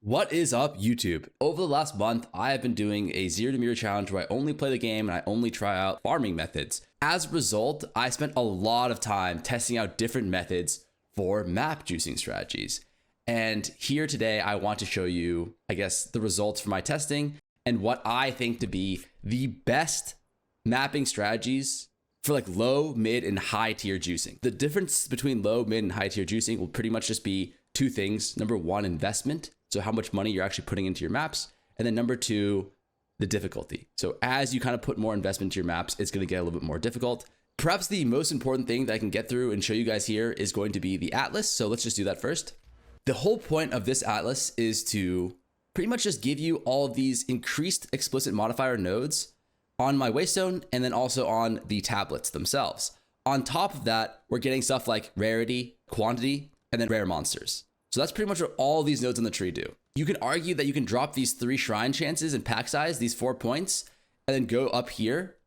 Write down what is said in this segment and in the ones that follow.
What is up, YouTube? Over the last month, I have been doing a zero to mirror challenge where I only play the game and I only try out farming methods. As a result, I spent a lot of time testing out different methods for map juicing strategies. And here today, I want to show you, the results from my testing and what I think to be the best mapping strategies for like low, mid, and high tier juicing. The difference between low, mid, and high tier juicing will pretty much just be two things. Number one, investment. So how much money you're actually putting into your maps. And then number two, the difficulty. So as you kind of put more investment into your maps, it's going to get a little bit more difficult. Perhaps the most important thing that I can get through and show you guys here is going to be the atlas. So let's just do that first. The whole point of this atlas is to pretty much just give you all of these increased explicit modifier nodes on my waystone and then also on the tablets themselves. On top of that, we're getting stuff like rarity, quantity, and then rare monsters. So that's pretty much what all these nodes on the tree do. You can argue that you can drop these 3 shrine chances and pack size, these 4 points, and then go up here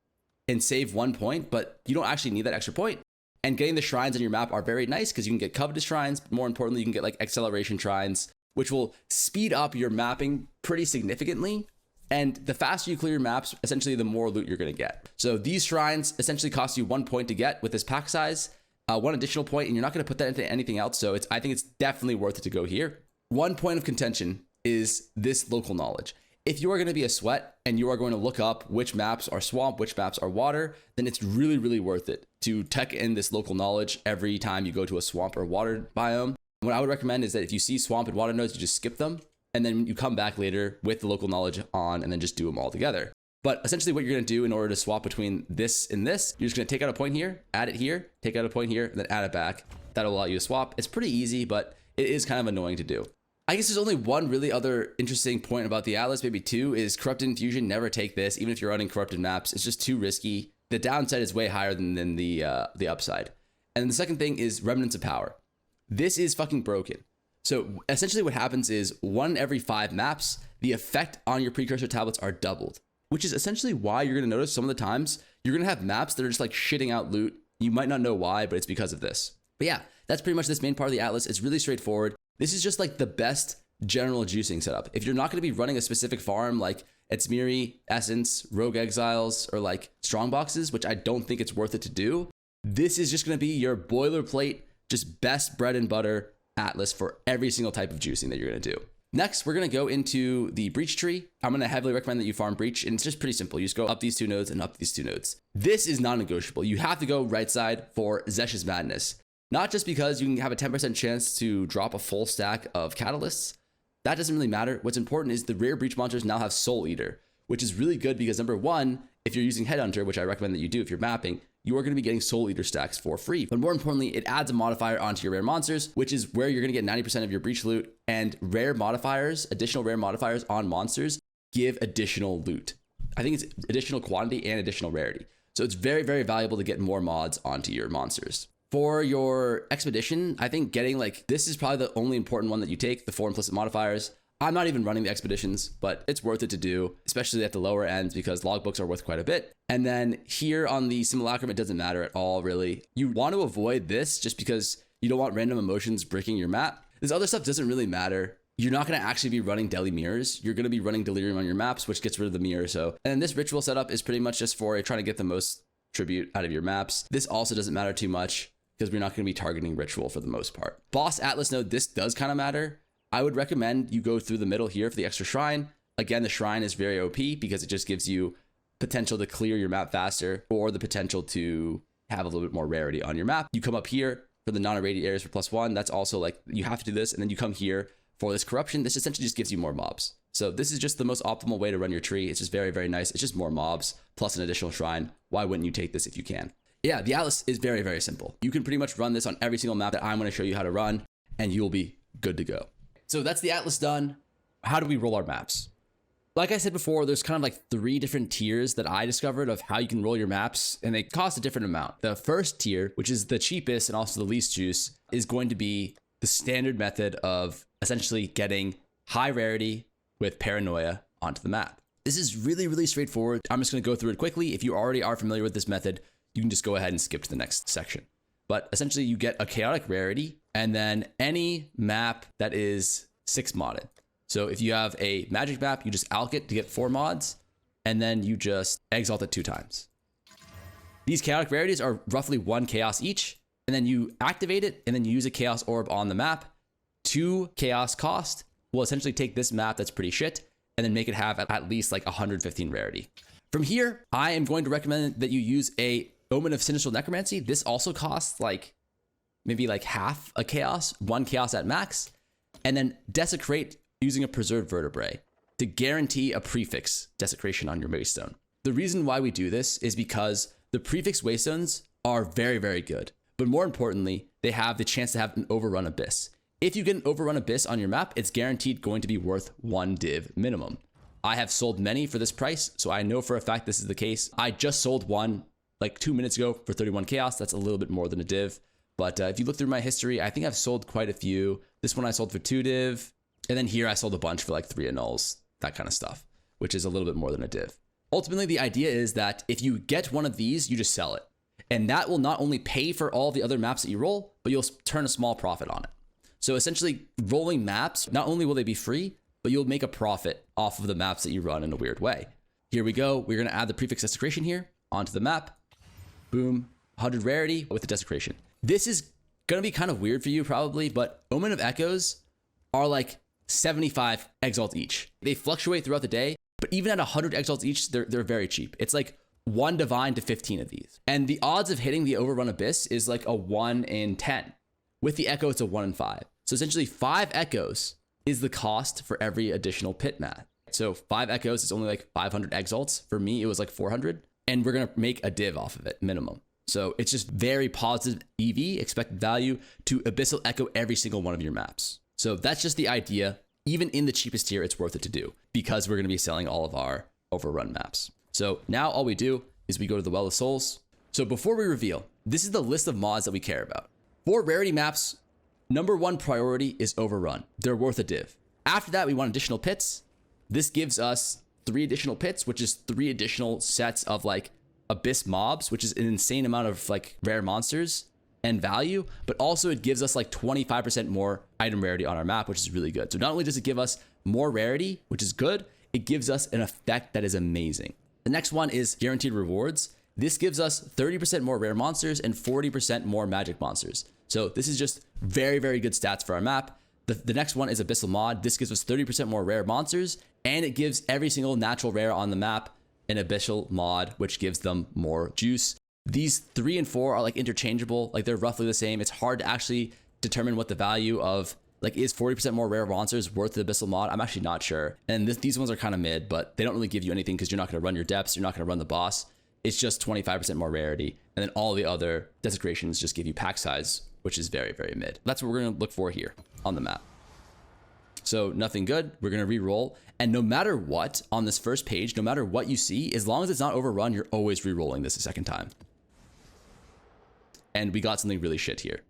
and save 1 point, but you don't actually need that extra point. And getting the shrines on your map are very nice because you can get covetous shrines, but more importantly, you can get like acceleration shrines, which will speed up your mapping pretty significantly. And the faster you clear your maps, essentially the more loot you're gonna get. So these shrines essentially cost you 1 point to get with this pack size. 1 additional point, and you're not going to put that into anything else. So I think it's definitely worth it to go here. 1 point of contention is this local knowledge. If you are going to be a sweat and you are going to look up which maps are swamp, which maps are water, then it's really, really worth it to tech in this local knowledge every time you go to a swamp or water biome. What I would recommend is that if you see swamp and water nodes, you just skip them. And then you come back later with the local knowledge on and then just do them all together. But essentially what you're going to do in order to swap between this and this, you're just going to take out a point here, add it here, take out a point here, and then add it back. That'll allow you to swap. It's pretty easy, but it is kind of annoying to do. I guess there's only one really other interesting point about the atlas, maybe two, is corrupted infusion. Never take this, even if you're running corrupted maps. It's just too risky. The downside is way higher than the upside. And the second thing is remnants of power. This is fucking broken. So essentially what happens is 1 every 5 maps, the effect on your precursor tablets are doubled, which is essentially why you're going to notice some of the times you're going to have maps that are just like shitting out loot. You might not know why, but it's because of this. But yeah, that's pretty much this main part of the atlas. It's really straightforward. This is just like the best general juicing setup. If you're not going to be running a specific farm like Etzmiri, Essence, Rogue Exiles, or like strong boxes, which I don't think it's worth it to do, this is just going to be your boilerplate, just best bread and butter atlas for every single type of juicing that you're going to do. Next, we're going to go into the breach tree. I'm going to heavily recommend that you farm breach, and it's just pretty simple. You just go up these 2 nodes and up these 2 nodes. This is non-negotiable. You have to go right side for Zesh's Madness. Not just because you can have a 10% chance to drop a full stack of catalysts. That doesn't really matter. What's important is the rare breach monsters now have Soul Eater, which is really good because number one, if you're using Headhunter, which I recommend that you do if you're mapping, you are going to be getting Soul Eater stacks for free. But more importantly, it adds a modifier onto your rare monsters, which is where you're going to get 90% of your breach loot, and rare modifiers, additional rare modifiers on monsters give additional loot. I think it's additional quantity and additional rarity. So it's very, very valuable to get more mods onto your monsters. For your expedition, I think getting like, this is probably the only important one that you take, the 4 implicit modifiers. I'm not even running the expeditions, but it's worth it to do, especially at the lower ends because logbooks are worth quite a bit. And then here on the simulacrum, it doesn't matter at all, really. You want to avoid this just because you don't want random emotions breaking your map. This other stuff doesn't really matter. You're not going to actually be running Deli Mirrors. You're going to be running Delirium on your maps, which gets rid of the mirror. So, and then this ritual setup is pretty much just for trying to get the most tribute out of your maps. This also doesn't matter too much because we're not going to be targeting ritual for the most part. Boss Atlas node, this does kind of matter. I would recommend you go through the middle here for the extra shrine. Again, the shrine is very OP because it just gives you potential to clear your map faster or the potential to have a little bit more rarity on your map. You come up here for the non-irradiated areas for +1. That's also like, you have to do this. And then you come here for this corruption. This essentially just gives you more mobs. So this is just the most optimal way to run your tree. It's just very, very nice. It's just more mobs plus an additional shrine. Why wouldn't you take this if you can? Yeah, the atlas is very, very simple. You can pretty much run this on every single map that I'm going to show you how to run, and you'll be good to go. So that's the atlas done. How do we roll our maps? Like I said before, there's kind of like 3 different tiers that I discovered of how you can roll your maps, and they cost a different amount. The first tier, which is the cheapest and also the least juice, is going to be the standard method of essentially getting high rarity with paranoia onto the map. This is really, really straightforward. I'm just going to go through it quickly. If you already are familiar with this method, you can just go ahead and skip to the next section. But essentially you get a chaotic rarity and then any map that is 6 modded. So if you have a magic map, you just alch it to get 4 mods, and then you just exalt it 2 times. These chaotic rarities are roughly 1 chaos each, and then you activate it, and then you use a chaos orb on the map. 2 chaos cost will essentially take this map that's pretty shit, and then make it have at least like 115 rarity. From here, I am going to recommend that you use a Omen of Sinistral Necromancy. This also costs like maybe like half a chaos, 1 chaos at max, and then Desecrate using a Preserved Vertebrae to guarantee a prefix desecration on your waystone. The reason why we do this is because the prefix waystones are very, very good. But more importantly, they have the chance to have an Overrun Abyss. If you get an Overrun Abyss on your map, it's guaranteed going to be worth 1 div minimum. I have sold many for this price, so I know for a fact this is the case. I just sold one like 2 minutes ago for 31 chaos. That's a little bit more than a div. But if you look through my history, I think I've sold quite a few. This one I sold for 2 div. And then here I sold a bunch for like 3 annuls, that kind of stuff, which is a little bit more than a div. Ultimately, the idea is that if you get one of these, you just sell it. And that will not only pay for all the other maps that you roll, but you'll turn a small profit on it. So essentially, rolling maps, not only will they be free, but you'll make a profit off of the maps that you run in a weird way. Here we go. We're going to add the prefix desecration here onto the map. Boom, 100 rarity with the desecration. This is going to be kind of weird for you probably, but Omen of Echoes are like 75 exalts each. They fluctuate throughout the day, but even at 100 exalts each, they're very cheap. It's like 1 divine to 15 of these. And the odds of hitting the Overrun Abyss is like a 1 in 10. With the Echo, it's a 1 in 5. So essentially 5 Echoes is the cost for every additional pit math. So 5 Echoes is only like 500 exalts. For me, it was like 400. And we're going to make a div off of it, minimum. So it's just very positive EV, expected value, to Abyssal Echo every single one of your maps. So that's just the idea. Even in the cheapest tier, it's worth it to do because we're going to be selling all of our Overrun maps. So now all we do is we go to the Well of Souls. So before we reveal, this is the list of mods that we care about. For rarity maps, number 1 priority is Overrun. They're worth a div. After that, we want additional pits. This gives us 3 additional pits, which is 3 additional sets of like Abyss mobs, which is an insane amount of like rare monsters and value, but also it gives us like 25% more item rarity on our map, which is really good. So not only does it give us more rarity, which is good, it gives us an effect that is amazing. The next one is guaranteed rewards. This gives us 30% more rare monsters and 40% more magic monsters. So this is just very, very good stats for our map. The next one is Abyssal Mod. This gives us 30% more rare monsters, and it gives every single natural rare on the map an Abyssal Mod, which gives them more juice. These 3 and 4 are like interchangeable, like they're roughly the same. It's hard to actually determine what the value of, like, is 40% more rare monsters worth the Abyssal Mod? I'm actually not sure. And these ones are kind of mid, but they don't really give you anything because you're not going to run your depths, you're not going to run the boss. It's just 25% more rarity. And then all the other desecrations just give you pack size, which is very, very mid. That's what we're going to look for here on the map. So nothing good, we're going to re-roll. And no matter what on this first page, no matter what you see, as long as it's not overrun, you're always re-rolling this a second time. And we got something really shit here.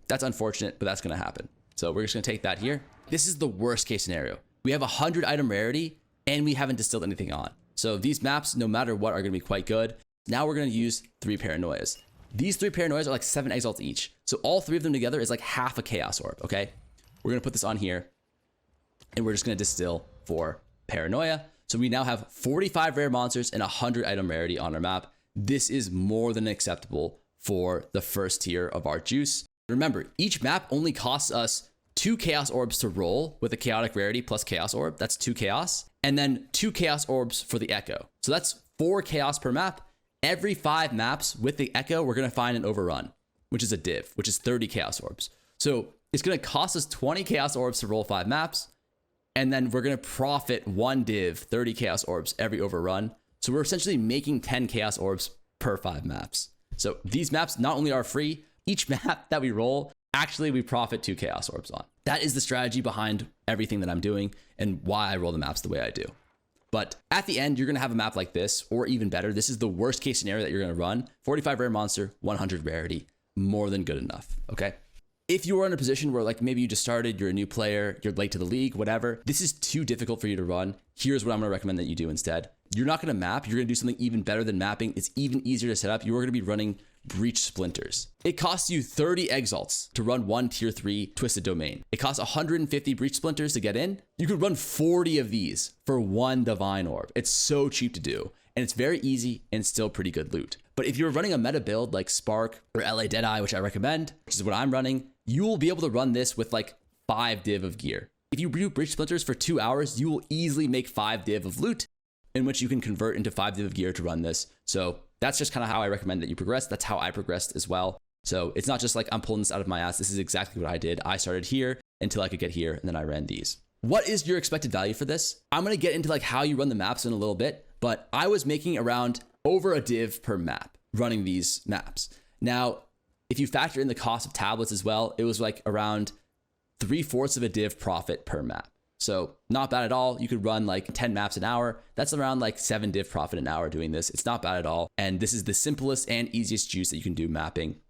That's unfortunate, but that's going to happen. So we're just going to take that here. This is the worst case scenario. We have 100 item rarity and we haven't distilled anything on. So these maps, no matter what, are going to be quite good. Now we're going to use 3 paranoias. These 3 paranoias are like 7 exalts each. So all 3 of them together is like half a chaos orb, okay? We're going to put this on here and we're just going to distill for paranoia. So we now have 45 rare monsters and 100 item rarity on our map. This is more than acceptable for the first tier of our juice. Remember, each map only costs us 2 chaos orbs to roll with a chaotic rarity plus chaos orb. That's 2 chaos. And then 2 chaos orbs for the echo. So that's 4 chaos per map. Every 5 maps with the echo, we're going to find an overrun, which is a div, which is 30 chaos orbs. So it's going to cost us 20 chaos orbs to roll 5 maps. And then we're going to profit 1 div, 30 chaos orbs every overrun. So we're essentially making 10 chaos orbs per 5 maps. So these maps not only are free, each map that we roll, actually we profit 2 chaos orbs on. That is the strategy behind everything that I'm doing and why I roll the maps the way I do. But at the end, you're going to have a map like this, or even better. This is the worst case scenario that you're going to run. 45 rare monster, 100 rarity, more than good enough, okay? If you are in a position where like maybe you just started, you're a new player, you're late to the league, whatever, this is too difficult for you to run. Here's what I'm going to recommend that you do instead. You're not going to map. You're going to do something even better than mapping. It's even easier to set up. You are going to be running Breach Splinters. It costs you 30 exalts to run one tier 3 Twisted Domain. It costs 150 Breach Splinters to get in. You could run 40 of these for one Divine Orb. It's so cheap to do, and it's very easy and still pretty good loot. But if you're running a meta build like Spark or LA Deadeye, which I recommend, which is what I'm running, you will be able to run this with like 5 div of gear. If you do Breach Splinters for 2 hours, you will easily make 5 div of loot, in which you can convert into 5 div of gear to run this. So that's just kind of how I recommend that you progress. That's how I progressed as well. So it's not just like I'm pulling this out of my ass. This is exactly what I did. I started here until I could get here, and then I ran these. What is your expected value for this? I'm going to get into like how you run the maps in a little bit, but I was making around over a div per map running these maps. Now, if you factor in the cost of tablets as well, it was like around 3/4 of a div profit per map. So not bad at all. You could run like 10 maps an hour. That's around like 7 div profit an hour doing this. It's not bad at all. And this is the simplest and easiest juice that you can do mapping.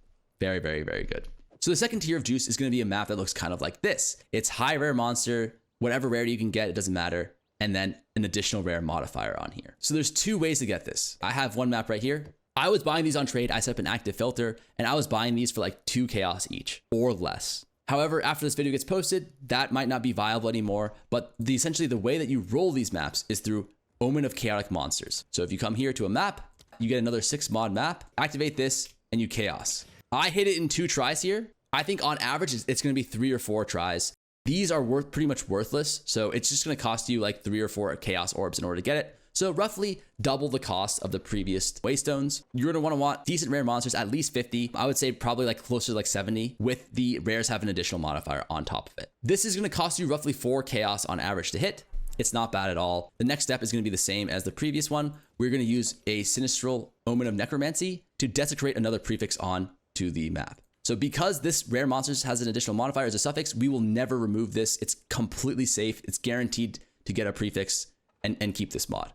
Very, very, very good. So the second tier of juice is going to be a map that looks kind of like this. It's high rare monster, whatever rarity you can get, it doesn't matter. And then an additional rare modifier on here. So there's 2 ways to get this. I have one map right here. I was buying these on trade. I set up an active filter, and I was buying these for like 2 chaos each or less. However, after this video gets posted, that might not be viable anymore, but essentially the way that you roll these maps is through Omen of Chaotic Monsters. So if you come here to a map, you get another 6 mod map, activate this, and you chaos. I hit it in 2 tries here. I think on average, it's going to be 3 or 4 tries. These are pretty much worthless, so it's just going to cost you like 3 or 4 chaos orbs in order to get it. So roughly double the cost of the previous waystones. You're going to want decent rare monsters, at least 50. I would say probably like closer to like 70, with the rares have an additional modifier on top of it. This is going to cost you roughly 4 chaos on average to hit. It's not bad at all. The next step is going to be the same as the previous one. We're going to use a Sinistral Omen of Necromancy to desecrate another prefix on to the map. So because this rare monsters has an additional modifier as a suffix, we will never remove this. It's completely safe. It's guaranteed to get a prefix and keep this mod.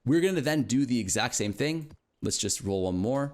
We're going to then do the exact same thing. Let's just roll one more.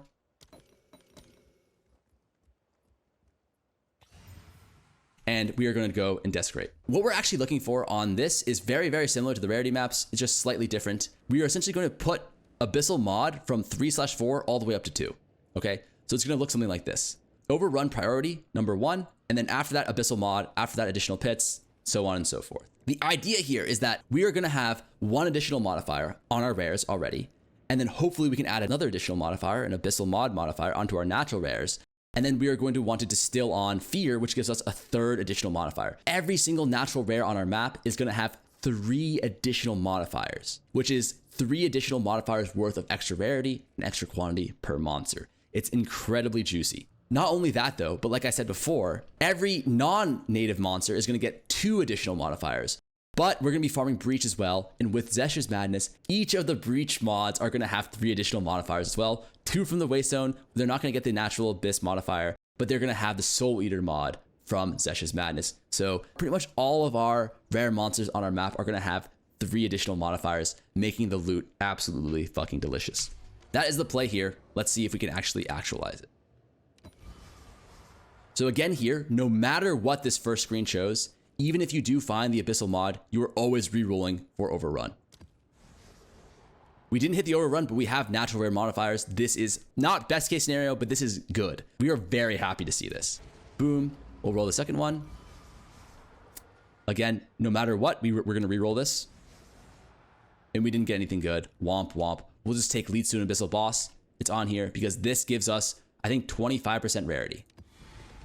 And we are going to go and desecrate. What we're actually looking for on this is very, very similar to the rarity maps. It's just slightly different. We are essentially going to put Abyssal mod from 3/4 all the way up to 2. Okay, so it's going to look something like this. Overrun priority, number 1. And then after that, Abyssal mod, after that, additional pits, so on and so forth. The idea here is that we are going to have 1 additional modifier on our rares already. And then hopefully we can add another additional modifier, an Abyssal mod modifier, onto our natural rares. And then we are going to want to distill on Fear, which gives us a 3rd additional modifier. Every single natural rare on our map is going to have 3 additional modifiers, which is 3 additional modifiers worth of extra rarity and extra quantity per monster. It's incredibly juicy. Not only that though, but like I said before, every non-native monster is going to get 2 additional modifiers. But we're going to be farming Breach as well. And with Zesh's Madness, each of the Breach mods are going to have 3 additional modifiers as well. 2 from the Waystone. They're not going to get the Natural Abyss modifier, but they're going to have the Soul Eater mod from Zesh's Madness. So pretty much all of our rare monsters on our map are going to have 3 additional modifiers, making the loot absolutely fucking delicious. That is the play here. Let's see if we can actually actualize it. So again here, no matter what this first screen shows, even if you do find the Abyssal mod, you are always re-rolling for Overrun. We didn't hit the Overrun, but we have natural rare modifiers. This is not best case scenario, but this is good. We are very happy to see this. Boom. We'll roll the second one. Again, no matter what, we're going to re-roll this. And we didn't get anything good. Womp womp. We'll just take Lead Student Abyssal Boss. It's on here because this gives us, I think, 25% rarity.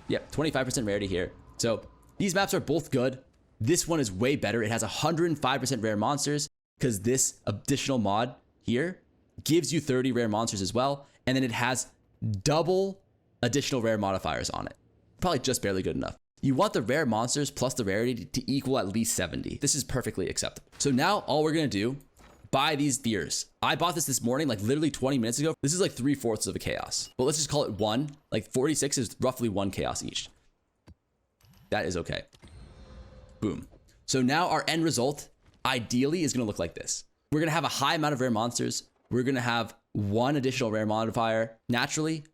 Yep, 25% rarity here. So these maps are both good. This one is way better. It has 105% rare monsters because this additional mod here gives you 30 rare monsters as well. And then it has double additional rare modifiers on it. Probably just barely good enough. You want the rare monsters plus the rarity to equal at least 70. This is perfectly acceptable. So now all we're going to do, buy these fears. I bought this morning, like literally 20 minutes ago. This is like 3/4 of a chaos, but let's just call it 1. Like 46 is roughly 1 chaos each. That is okay. Boom. So now our end result ideally is going to look like this. We're going to have a high amount of rare monsters. We're going to have 1 additional rare modifier naturally,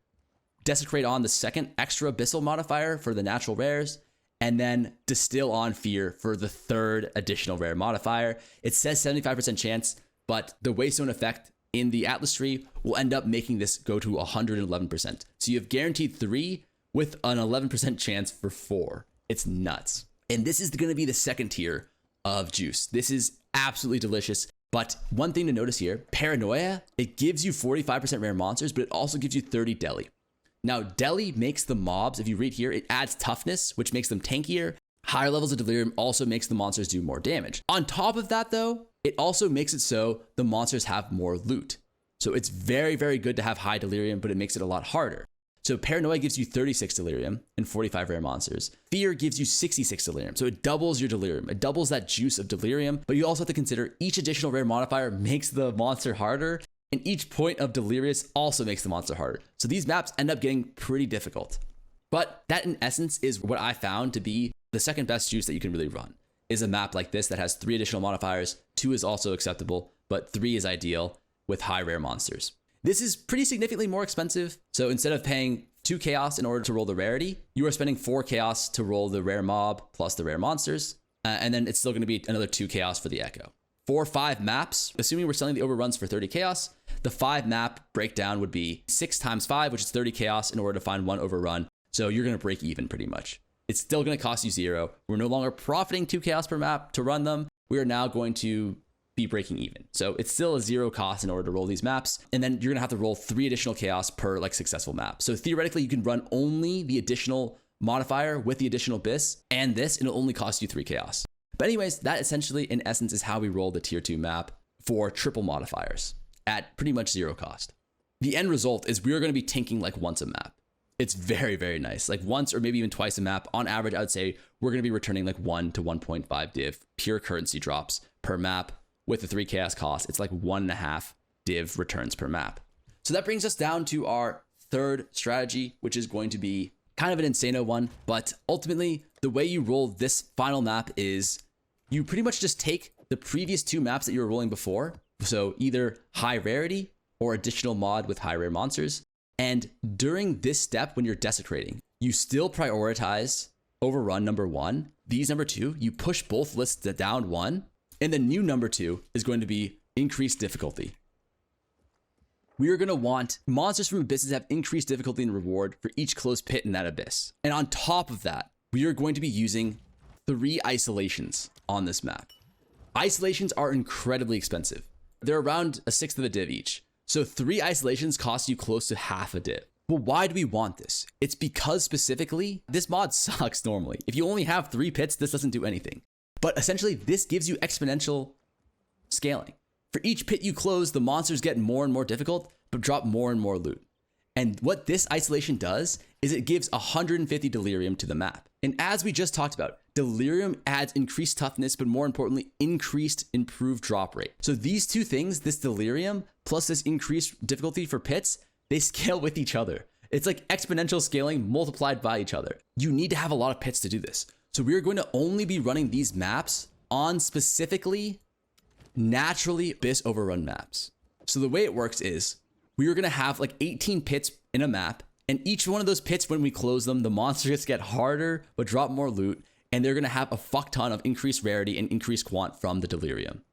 desecrate on the 2nd extra abyssal modifier for the natural rares, and then distill on Fear for the 3rd additional rare modifier. It says 75% chance, but the Waystone effect in the Atlas tree will end up making this go to 111%. So you have guaranteed 3 with an 11% chance for 4. It's nuts. And this is going to be the second tier of juice. This is absolutely delicious. But one thing to notice here, Paranoia, it gives you 45% rare monsters, but it also gives you 30 deli. Now, deli makes the mobs, if you read here, it adds toughness, which makes them tankier. Higher levels of delirium also makes the monsters do more damage. On top of that, though, it also makes it so the monsters have more loot. So it's very, very good to have high delirium, but it makes it a lot harder. So Paranoia gives you 36 delirium and 45 rare monsters. Fear gives you 66 delirium. So it doubles your delirium. It doubles that juice of delirium, but you also have to consider each additional rare modifier makes the monster harder, and each point of delirious also makes the monster harder. So these maps end up getting pretty difficult. But that in essence is what I found to be the second best juice that you can really run, is a map like this that has 3 additional modifiers. 2 is also acceptable, but 3 is ideal with high rare monsters. This is pretty significantly more expensive. So instead of paying 2 chaos in order to roll the rarity, you are spending 4 chaos to roll the rare mob plus the rare monsters. And then it's still going to be another 2 chaos for the echo. For 5 maps, assuming we're selling the overruns for 30 chaos, the 5 map breakdown would be 6 times 5, which is 30 chaos in order to find 1 overrun. So you're going to break even pretty much. It's still going to cost you 0. We're no longer profiting 2 chaos per map to run them. We are now going to be breaking even. So it's still a 0 cost in order to roll these maps. And then you're going to have to roll 3 additional chaos per successful map. So theoretically, you can run only the additional modifier with the additional bis and this, and it'll only cost you 3 chaos. But anyways, that essentially in essence is how we roll the tier 2 map for triple modifiers at pretty much 0 cost. The end result is we are going to be tanking once a map. It's very, very nice. Once or maybe even twice a map. On average, I would say we're going to be returning 1 to 1.5 div pure currency drops per map. With the 3 chaos cost, it's 1.5 div returns per map. So that brings us down to our third strategy, which is going to be kind of an insano one. But ultimately, the way you roll this final map is you pretty much just take the previous 2 maps that you were rolling before. So either high rarity or additional mod with high rare monsters. And during this step, when you're desecrating, you still prioritize overrun number 1. These number 2, you push both lists down 1. And the new number 2 is going to be increased difficulty. We are going to want monsters from abysses to have increased difficulty and reward for each closed pit in that abyss. And on top of that, we are going to be using 3 isolations on this map. Isolations are incredibly expensive. They're around 1/6 of a div each. So 3 isolations cost you close to half a div. Well, why do we want this? It's because specifically, this mod sucks normally. If you only have 3 pits, this doesn't do anything. But essentially, this gives you exponential scaling. For each pit you close, the monsters get more and more difficult, but drop more and more loot. And what this isolation does is it gives 150 delirium to the map. And as we just talked about, delirium adds increased toughness, but more importantly, increased improved drop rate. So these 2 things, this delirium plus this increased difficulty for pits, they scale with each other. It's like exponential scaling multiplied by each other. You need to have a lot of pits to do this. So we are going to only be running these maps on specifically naturally abyss overrun maps. So the way it works is we are going to have 18 pits in a map, and each one of those pits, when we close them, the monsters get harder but drop more loot, and they're going to have a fuck ton of increased rarity and increased quant from the delirium.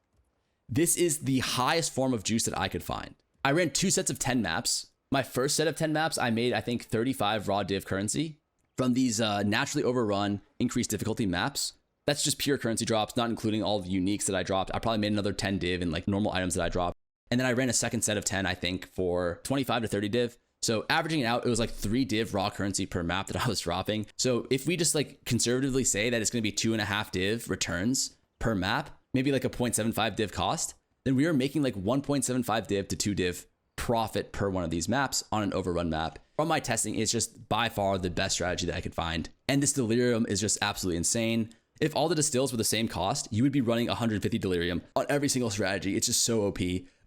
This is the highest form of juice that I could find. I ran 2 sets of 10 maps. My first set of 10 maps, I made I think 35 raw div currency from these naturally overrun increased difficulty maps. That's just pure currency drops, not including all the uniques that I dropped. I probably made another 10 div in normal items that I dropped. And then I ran a second set of 10, I think, for 25 to 30 div. So averaging it out, it was 3 div raw currency per map that I was dropping. So if we just conservatively say that it's going to be 2.5 div returns per map, maybe a 0.75 div cost, then we are making 1.75 div to 2 div profit per one of these maps on an overrun map. From my testing, it's just by far the best strategy that I could find. And this delirium is just absolutely insane. If all the distills were the same cost, you would be running 150 delirium on every single strategy. It's just so OP.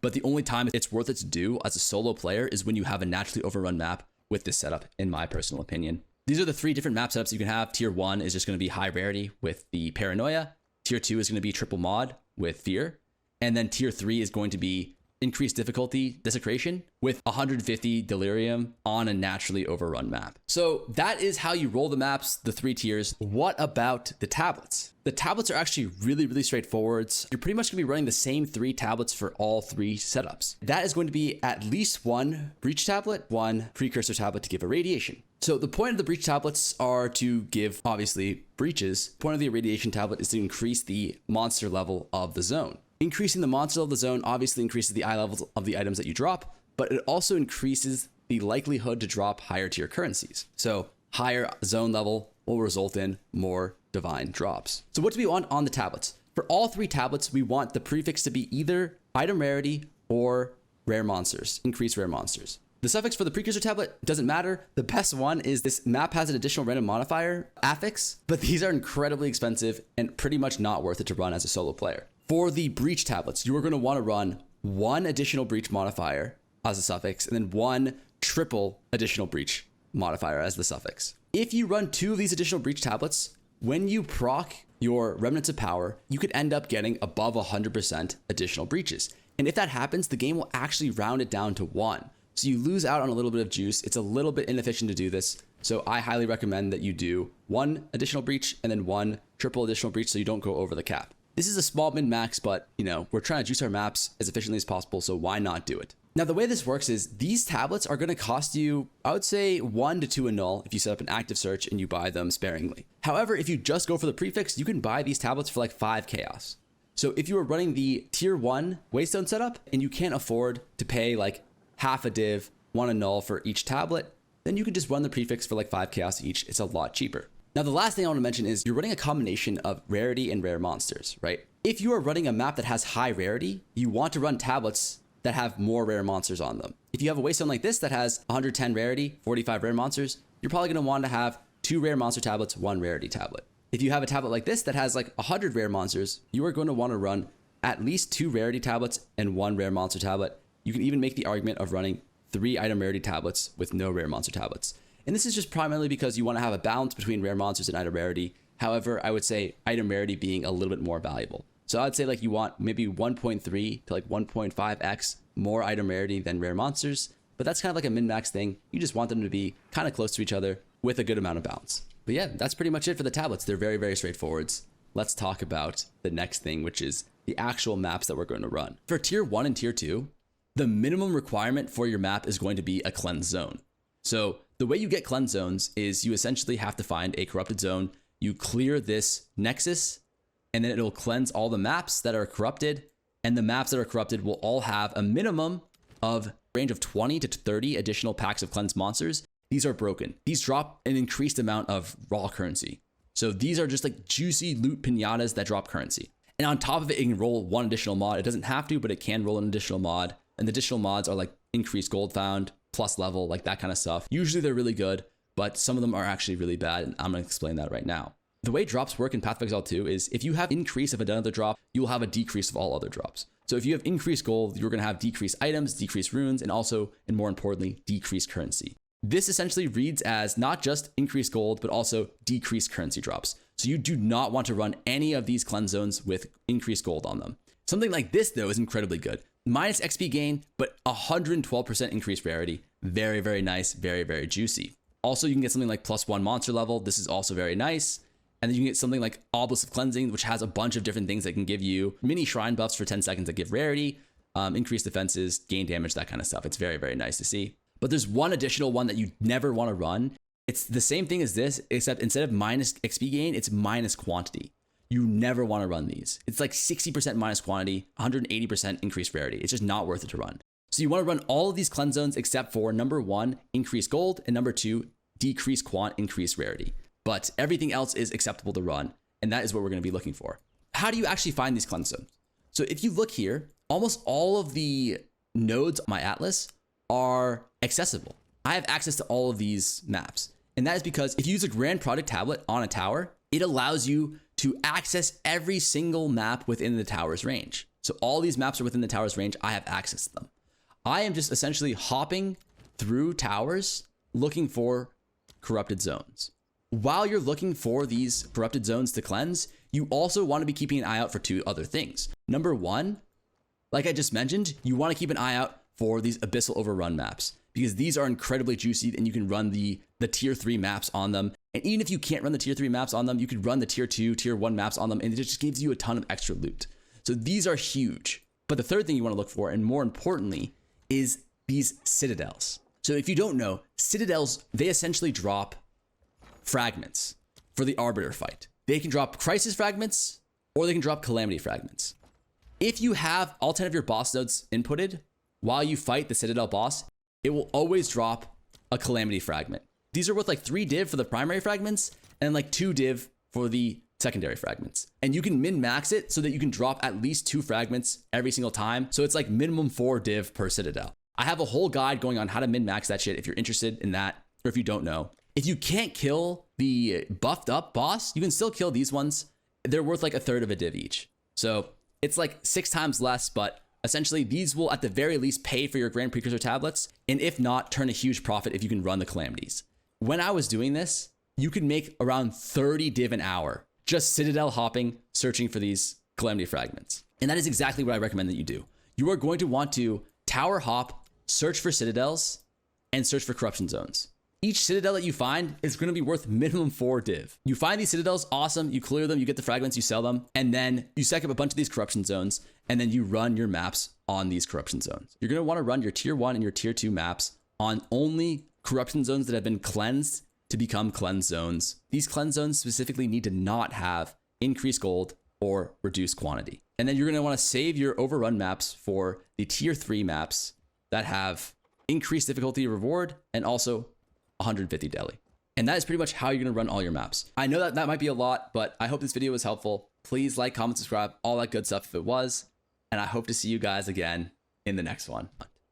But the only time it's worth it to do as a solo player is when you have a naturally overrun map with this setup, in my personal opinion. These are the 3 different map setups you can have. Tier 1 is just going to be high rarity with the Paranoia. Tier 2 is going to be triple mod with Fear. And then Tier 3 is going to be increased difficulty Desecration with 150 Delirium on a naturally overrun map. So that is how you roll the maps, the 3 tiers. What about the tablets? The tablets are actually really straightforward. You're pretty much gonna be running the same 3 tablets for all 3 setups. That is going to be at least 1 Breach tablet, 1 Precursor tablet to give Irradiation. So the point of the Breach tablets are to give, obviously, breaches. The point of the Irradiation tablet is to increase the monster level of the zone. Increasing the monster level of the zone obviously increases the eye levels of the items that you drop, but it also increases the likelihood to drop higher tier currencies. So higher zone level will result in more divine drops. So what do we want on the tablets? For all 3 tablets, we want the prefix to be either item rarity or rare monsters, increased rare monsters. The suffix for the Precursor tablet doesn't matter. The best one is this map has an additional random modifier affix, but these are incredibly expensive and pretty much not worth it to run as a solo player. For the Breach tablets, you are going to want to run 1 additional breach modifier as a suffix and then 1 triple additional breach modifier as the suffix. If you run 2 of these additional breach tablets, when you proc your Remnants of Power, you could end up getting above 100% additional breaches. And if that happens, the game will actually round it down to 1. So you lose out on a little bit of juice. It's a little bit inefficient to do this. So I highly recommend that you do 1 additional breach and then 1 triple additional breach so you don't go over the cap. This is a small min-max, but we're trying to juice our maps as efficiently as possible, so why not do it? Now, the way this works is these tablets are going to cost you, I would say 1 to 2 annul if you set up an active search and you buy them sparingly. However, if you just go for the prefix, you can buy these tablets for like 5 chaos. So if you are running the tier 1 Waystone setup and you can't afford to pay like half a div, 1 annul for each tablet, then you can just run the prefix for like 5 chaos each. It's a lot cheaper. Now, the last thing I want to mention is you're running a combination of rarity and rare monsters, right? If you are running a map that has high rarity, you want to run tablets that have more rare monsters on them. If you have a Waystone like this that has 110 rarity, 45 rare monsters, you're probably going to want to have 2 rare monster tablets, 1 rarity tablet. If you have a tablet like this that has like 100 rare monsters, you are going to want to run at least 2 rarity tablets and 1 rare monster tablet. You can even make the argument of running 3 item rarity tablets with no rare monster tablets. And this is just primarily because you want to have a balance between rare monsters and item rarity. However, I would say item rarity being a little bit more valuable. So I'd say like you want maybe 1.3 to like 1.5x more item rarity than rare monsters. But that's kind of like a min-max thing. You just want them to be kind of close to each other with a good amount of balance. But yeah, that's pretty much it for the tablets. They're very straightforward. Let's talk about the next thing, which is the actual maps that we're going to run. For tier 1 and tier 2, the minimum requirement for your map is going to be a cleanse zone. So the way you get cleanse zones is you essentially have to find a corrupted zone. You clear this nexus, and then it'll cleanse all the maps that are corrupted. And the maps that are corrupted will all have a minimum of range of 20 to 30 additional packs of cleansed monsters. These are broken. These drop an increased amount of raw currency. So these are just like juicy loot pinatas that drop currency. And on top of it, it can roll 1 additional mod. It doesn't have to, but it can roll an additional mod. And the additional mods are like increased gold found, plus level, like that kind of stuff. Usually they're really good, but some of them are actually really bad. And I'm going to explain that right now. The way drops work in Path of Exile 2 is if you have increase of another drop, you will have a decrease of all other drops. So if you have increased gold, you're going to have decreased items, decreased runes, and also, and more importantly, decreased currency. This essentially reads as not just increased gold, but also decreased currency drops. So you do not want to run any of these cleanse zones with increased gold on them. Something like this, though, is incredibly good. Minus XP gain, but 112% increased rarity. Very nice, very juicy. Also, you can get something like +1 monster level. This is also very nice. And then you can get something like Obelisk of Cleansing, which has a bunch of different things that can give you mini shrine buffs for 10 seconds that give rarity, increased defenses, gain damage, that kind of stuff. It's very nice to see. But there's one additional one that you never want to run. It's the same thing as this, except instead of minus XP gain, it's minus quantity. You never want to run these. It's like 60% minus quantity, 180% increased rarity. It's just not worth it to run. So you want to run all of these cleanse zones except for number 1, increase gold, and number 2, decrease quant, increase rarity. But everything else is acceptable to run, and that is what we're going to be looking for. How do you actually find these cleanse zones? So if you look here, almost all of the nodes on my atlas are accessible. I have access to all of these maps, and that is because if you use a Grand Project tablet on a tower, it allows you to access every single map within the tower's range. So all these maps are within the tower's range. I have access to them. I am just essentially hopping through towers looking for corrupted zones. While you're looking for these corrupted zones to cleanse, you also want to be keeping an eye out for 2 other things. Number 1, Like I just mentioned, you want to keep an eye out for these Abyssal Overrun maps because these are incredibly juicy and you can run the tier 3 maps on them. And even if you can't run the tier 3 maps on them, you could run the tier 2, tier 1 maps on them and it just gives you a ton of extra loot. So these are huge. But the third thing you want to look for, and more importantly, is these citadels. So if you don't know, citadels, they essentially drop fragments for the Arbiter fight. They can drop Crisis fragments or they can drop Calamity fragments. If you have all 10 of your boss nodes inputted while you fight the Citadel boss, it will always drop a Calamity fragment. These are worth like 3 div for the primary fragments and like 2 div for the secondary fragments. And you can min-max it so that you can drop at least 2 fragments every single time. So it's like minimum 4 div per Citadel. I have a whole guide going on how to min-max that shit if you're interested in that, or if you don't know. If you can't kill the buffed up boss, you can still kill these ones. They're worth like 1/3 of a div each. So it's like 6 times less, but essentially these will at the very least pay for your Grand Precursor tablets, and if not, turn a huge profit if you can run the Calamities. When I was doing this, you could make around 30 div an hour, just Citadel hopping, searching for these Calamity fragments. And that is exactly what I recommend that you do. You are going to want to tower hop, search for Citadels, and search for Corruption Zones. Each Citadel that you find is going to be worth minimum 4 div. You find these Citadels, awesome, you clear them, you get the fragments, you sell them, and then you stack up a bunch of these Corruption Zones, and then you run your maps on these Corruption Zones. You're going to want to run your tier 1 and your tier 2 maps on only Corruption Zones that have been cleansed to become cleansed zones. These cleansed zones specifically need to not have increased gold or reduced quantity. And then you're going to want to save your overrun maps for the tier 3 maps that have increased difficulty reward and also 150 deli. And that is pretty much how you're going to run all your maps. I know that that might be a lot, but I hope this video was helpful. Please like, comment, subscribe, all that good stuff if it was. And I hope to see you guys again in the next one.